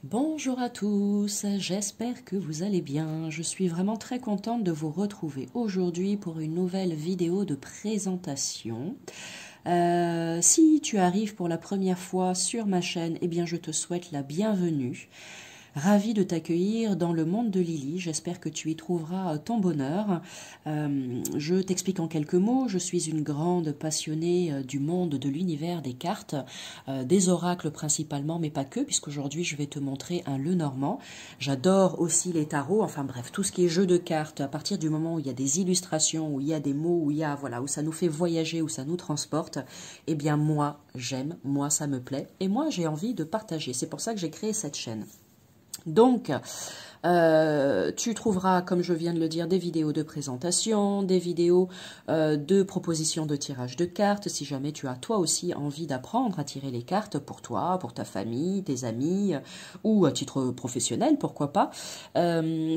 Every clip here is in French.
Bonjour à tous, j'espère que vous allez bien. Je suis vraiment très contente de vous retrouver aujourd'hui pour une nouvelle vidéo de présentation. Si tu arrives pour la première fois sur ma chaîne, eh bien je te souhaite la bienvenue. Ravie de t'accueillir dans le monde de Lily, j'espère que tu y trouveras ton bonheur. Je t'explique en quelques mots, je suis une grande passionnée du monde de l'univers des cartes, des oracles principalement, mais pas que, puisqu'aujourd'hui je vais te montrer un Lenormand. J'adore aussi les tarots, enfin bref, tout ce qui est jeu de cartes, à partir du moment où il y a des illustrations, où il y a des mots, où il y a, voilà, où ça nous fait voyager, où ça nous transporte, eh bien moi j'aime, moi ça me plaît, et moi j'ai envie de partager. C'est pour ça que j'ai créé cette chaîne. Donc, tu trouveras, comme je viens de le dire, des vidéos de présentation, des vidéos de propositions de tirage de cartes, si jamais tu as toi aussi envie d'apprendre à tirer les cartes pour toi, pour ta famille, tes amis, ou à titre professionnel, pourquoi pas.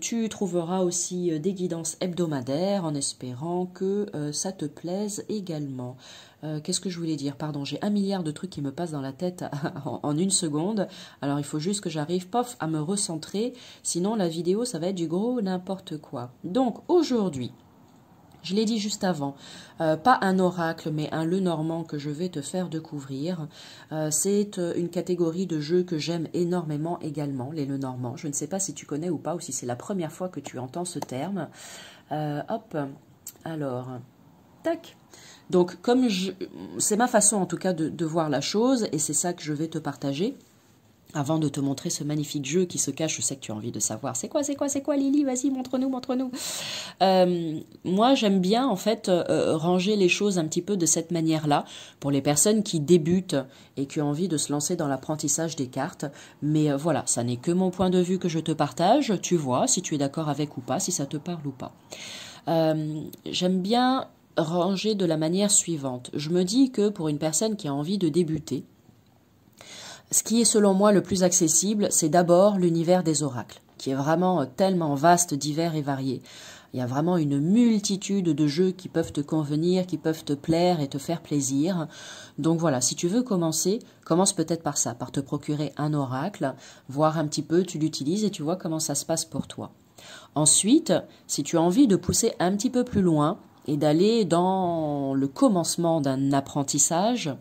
Tu trouveras aussi des guidances hebdomadaires en espérant que ça te plaise également. Qu'est-ce que je voulais dire? Pardon, j'ai un milliard de trucs qui me passent dans la tête en une seconde. Alors, il faut juste que j'arrive, pof, à me recentrer. Sinon, la vidéo, ça va être du gros n'importe quoi. Donc, aujourd'hui, je l'ai dit juste avant, pas un oracle, mais un Lenormand que je vais te faire découvrir. C'est une catégorie de jeux que j'aime énormément également, les Lenormands. Je ne sais pas si tu connais ou pas, ou si c'est la première fois que tu entends ce terme. Hop, alors, tac. Donc, c'est ma façon en tout cas de voir la chose, et c'est ça que je vais te partager. Avant de te montrer ce magnifique jeu qui se cache, je sais que tu as envie de savoir. C'est quoi, Lily? Vas-y, montre-nous, montre-nous. Moi, j'aime bien, en fait, ranger les choses un petit peu de cette manière-là, pour les personnes qui débutent et qui ont envie de se lancer dans l'apprentissage des cartes. Mais voilà, ça n'est que mon point de vue que je te partage. Tu vois, si tu es d'accord avec ou pas, si ça te parle ou pas. J'aime bien ranger de la manière suivante. Je me dis que pour une personne qui a envie de débuter, ce qui est selon moi le plus accessible, c'est d'abord l'univers des oracles, qui est vraiment tellement vaste, divers et varié. Il y a vraiment une multitude de jeux qui peuvent te convenir, qui peuvent te plaire et te faire plaisir. Donc voilà, si tu veux commencer, commence peut-être par ça, par te procurer un oracle, voir un petit peu, tu l'utilises et tu vois comment ça se passe pour toi. Ensuite, si tu as envie de pousser un petit peu plus loin et d'aller dans le commencement d'un apprentissage,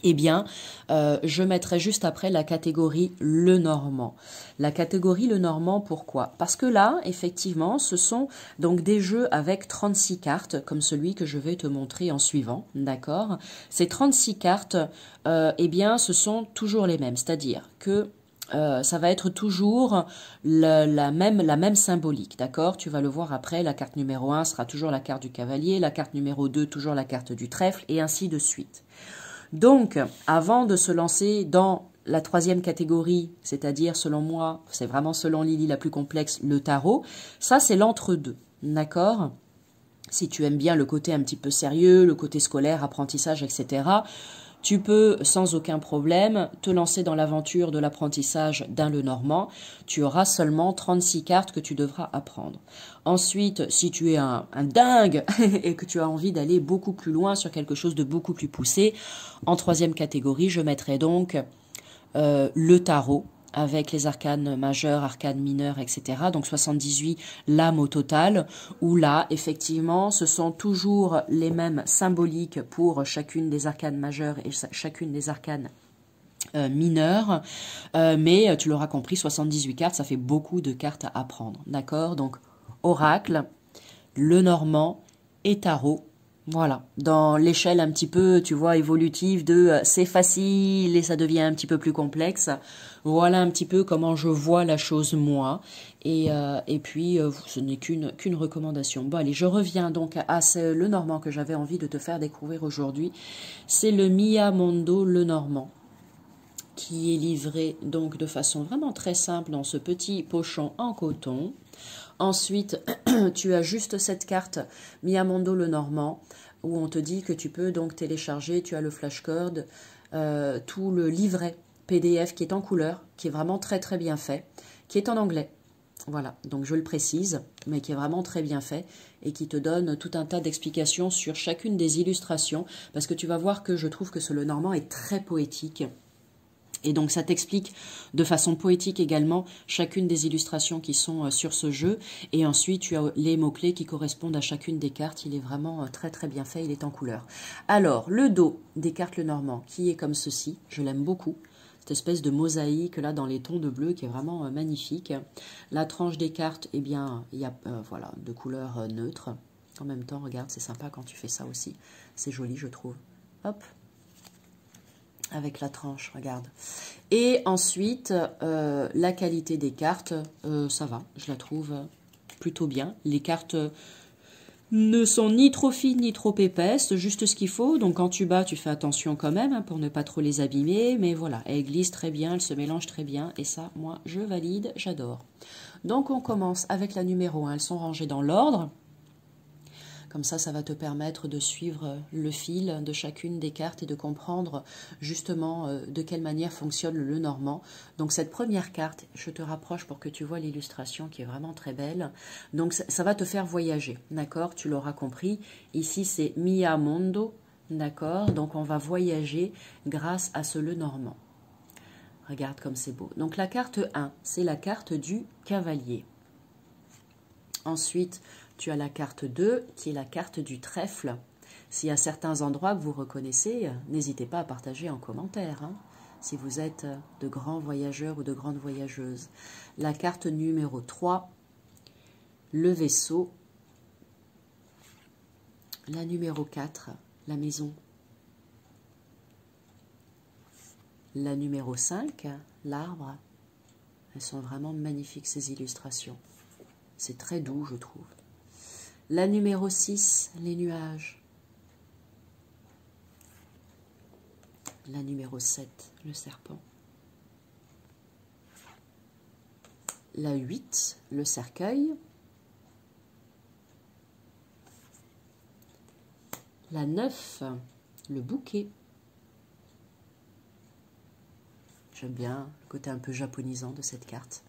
eh bien, je mettrai juste après la catégorie Lenormand. La catégorie Lenormand, pourquoi? Parce que là, effectivement, ce sont donc des jeux avec 36 cartes, comme celui que je vais te montrer en suivant, d'accord? Ces 36 cartes, eh bien, ce sont toujours les mêmes, c'est-à-dire que ça va être toujours la même symbolique, d'accord? Tu vas le voir après, la carte numéro 1 sera toujours la carte du cavalier, la carte numéro 2 toujours la carte du trèfle, et ainsi de suite. Donc, avant de se lancer dans la troisième catégorie, c'est-à-dire selon moi, c'est vraiment selon Lily la plus complexe, le tarot, ça c'est l'entre-deux, d'accord? Si tu aimes bien le côté un petit peu sérieux, le côté scolaire, apprentissage, etc., tu peux sans aucun problème te lancer dans l'aventure de l'apprentissage d'un Lenormand. Tu auras seulement 36 cartes que tu devras apprendre. Ensuite, si tu es un dingue et que tu as envie d'aller beaucoup plus loin sur quelque chose de beaucoup plus poussé, en troisième catégorie, je mettrai donc le tarot, avec les arcanes majeurs, arcanes mineures, etc. Donc 78 lames au total, où là, effectivement, ce sont toujours les mêmes symboliques pour chacune des arcanes majeures et chacune des arcanes mineures. Mais tu l'auras compris, 78 cartes, ça fait beaucoup de cartes à apprendre. D'accord? Donc, oracle, Lenormand et tarot. Voilà, dans l'échelle un petit peu, tu vois, évolutive de c'est facile et ça devient un petit peu plus complexe. Voilà un petit peu comment je vois la chose moi. Et puis, ce n'est qu'une recommandation. Bon, allez, je reviens donc à ce Lenormand que j'avais envie de te faire découvrir aujourd'hui. C'est le Miyamondo Lenormand, qui est livré donc de façon vraiment très simple dans ce petit pochon en coton. Ensuite, tu as juste cette carte Miyamondo Lenormand où on te dit que tu peux donc télécharger, tu as le flashcard, tout le livret PDF qui est en couleur, qui est vraiment très très bien fait, qui est en anglais. Voilà, donc je le précise, mais qui est vraiment très bien fait et qui te donne tout un tas d'explications sur chacune des illustrations, parce que tu vas voir que je trouve que ce Lenormand est très poétique. Et donc ça t'explique de façon poétique également chacune des illustrations qui sont sur ce jeu. Et ensuite tu as les mots-clés qui correspondent à chacune des cartes. Il est vraiment très très bien fait, il est en couleur. Alors le dos des cartes Lenormand qui est comme ceci, je l'aime beaucoup. Cette espèce de mosaïque là dans les tons de bleu qui est vraiment magnifique. La tranche des cartes, eh bien il y a voilà, de couleurs neutres. En même temps, regarde, c'est sympa quand tu fais ça aussi. C'est joli je trouve. Hop, avec la tranche, regarde. Et ensuite, la qualité des cartes, ça va, je la trouve plutôt bien. Les cartes ne sont ni trop fines ni trop épaisses, juste ce qu'il faut. Donc quand tu bats, tu fais attention quand même hein, pour ne pas trop les abîmer. Mais voilà, elles glissent très bien, elles se mélangent très bien. Et ça, moi, je valide, j'adore. Donc on commence avec la numéro 1. Elles sont rangées dans l'ordre. Comme ça va te permettre de suivre le fil de chacune des cartes et de comprendre justement de quelle manière fonctionne le Lenormand. Donc cette première carte, je te rapproche pour que tu vois l'illustration qui est vraiment très belle. Donc ça va te faire voyager, d'accord? Tu l'auras compris. Ici c'est Mia Mondo, d'accord? Donc on va voyager grâce à ce Lenormand. Regarde comme c'est beau. Donc la carte 1, c'est la carte du cavalier. Ensuite, tu as la carte 2 qui est la carte du trèfle. S'il y a certains endroits que vous reconnaissez, n'hésitez pas à partager en commentaire, hein, si vous êtes de grands voyageurs ou de grandes voyageuses. La carte numéro 3, le vaisseau. La numéro 4, la maison. La numéro 5, l'arbre. Elles sont vraiment magnifiques ces illustrations. C'est très doux, je trouve. La numéro 6, les nuages. La numéro 7, le serpent. La 8, le cercueil. La 9, le bouquet. J'aime bien le côté un peu japonisant de cette carte.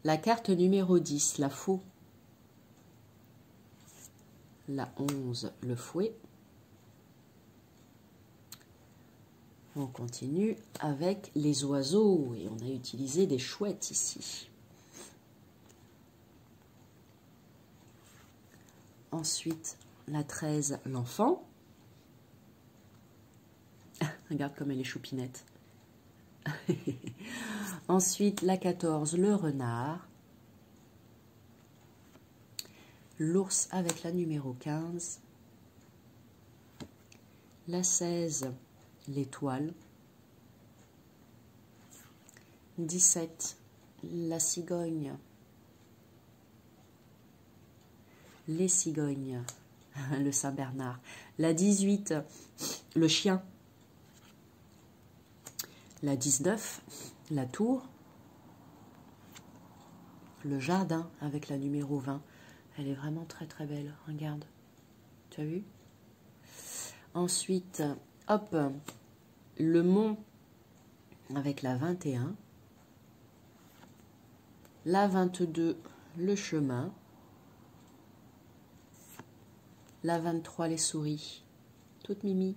La carte numéro 10, la faux. La 11, le fouet. On continue avec les oiseaux et on a utilisé des chouettes ici. Ensuite, la 13, l'enfant. Regarde comme elle est choupinette. Ensuite, la 14, le renard. L'ours avec la numéro 15. La 16, l'étoile. 17, la cigogne. Les cigognes, le Saint-Bernard. La 18, le chien. La 19, la tour. Le jardin avec la numéro 20. Elle est vraiment très très belle, regarde. Tu as vu? Ensuite, hop, le mont avec la 21. La 22, le chemin. La 23, les souris. Toute mimi.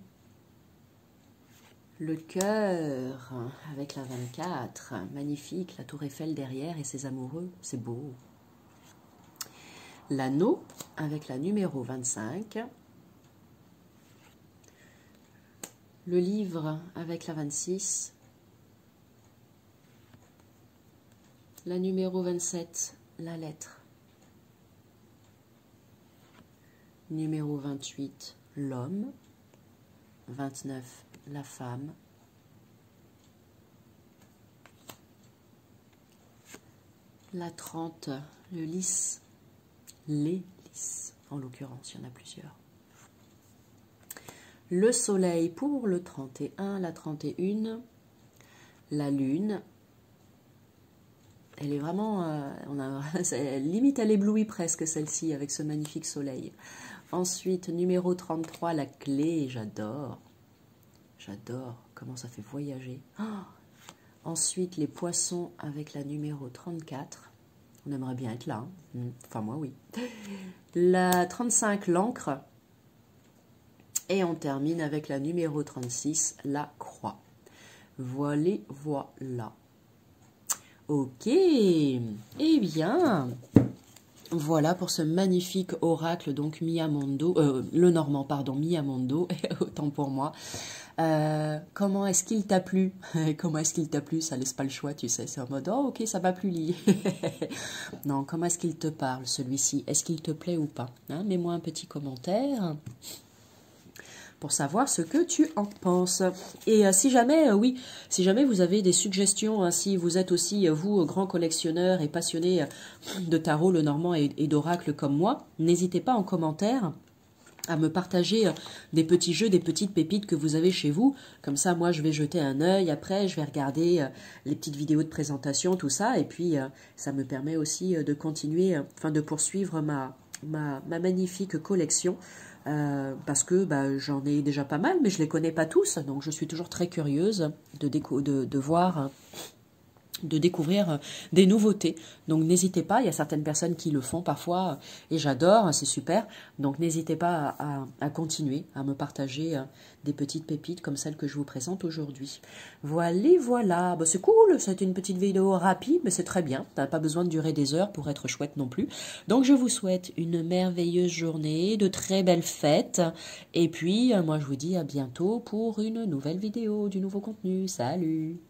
Le cœur avec la 24. Magnifique, la tour Eiffel derrière et ses amoureux. C'est beau. L'anneau avec la numéro 25. Le livre avec la 26. La numéro 27, la lettre. Numéro 28, l'homme. 29, la femme. La 30, le lys. Les lys, en l'occurrence, il y en a plusieurs. Le soleil pour le 31, la 31, la lune. Elle est vraiment, limite elle éblouit presque celle-ci avec ce magnifique soleil. Ensuite, numéro 33, la clé, j'adore. J'adore comment ça fait voyager. Oh, ensuite, les poissons avec la numéro 34. On aimerait bien être là. Hein. Enfin, moi, oui. La 35, l'encre. Et on termine avec la numéro 36, la croix. Voilà. Ok, eh bien, voilà pour ce magnifique oracle, donc Miyamondo, le normand, pardon, Miyamondo, autant pour moi. Comment est-ce qu'il t'a plu? Comment est-ce qu'il t'a plu? Ça laisse pas le choix, tu sais, c'est en mode, oh ok, ça m'a plu, Lee. Non, comment est-ce qu'il te parle, celui-ci? Est-ce qu'il te plaît ou pas, hein? Mets-moi un petit commentaire pour savoir ce que tu en penses. Et si jamais, oui, si jamais vous avez des suggestions, hein, si vous êtes aussi, vous, grand collectionneur et passionné de tarot, le normand et d'oracle comme moi, n'hésitez pas en commentaire à me partager des petits jeux, des petites pépites que vous avez chez vous. Comme ça, moi, je vais jeter un œil. Après, je vais regarder les petites vidéos de présentation, tout ça. Et puis, ça me permet aussi de continuer, enfin, de poursuivre ma magnifique collection. Parce que j'en ai déjà pas mal, mais je ne les connais pas tous. Donc, je suis toujours très curieuse de voir... de découvrir des nouveautés. Donc n'hésitez pas, il y a certaines personnes qui le font parfois et j'adore, c'est super. Donc n'hésitez pas à continuer à me partager des petites pépites comme celles que je vous présente aujourd'hui. Voilà, c'est cool, c'est une petite vidéo rapide, mais c'est très bien. T'as pas besoin de durer des heures pour être chouette non plus. Donc je vous souhaite une merveilleuse journée, de très belles fêtes. Et puis moi je vous dis à bientôt pour une nouvelle vidéo, du nouveau contenu. Salut!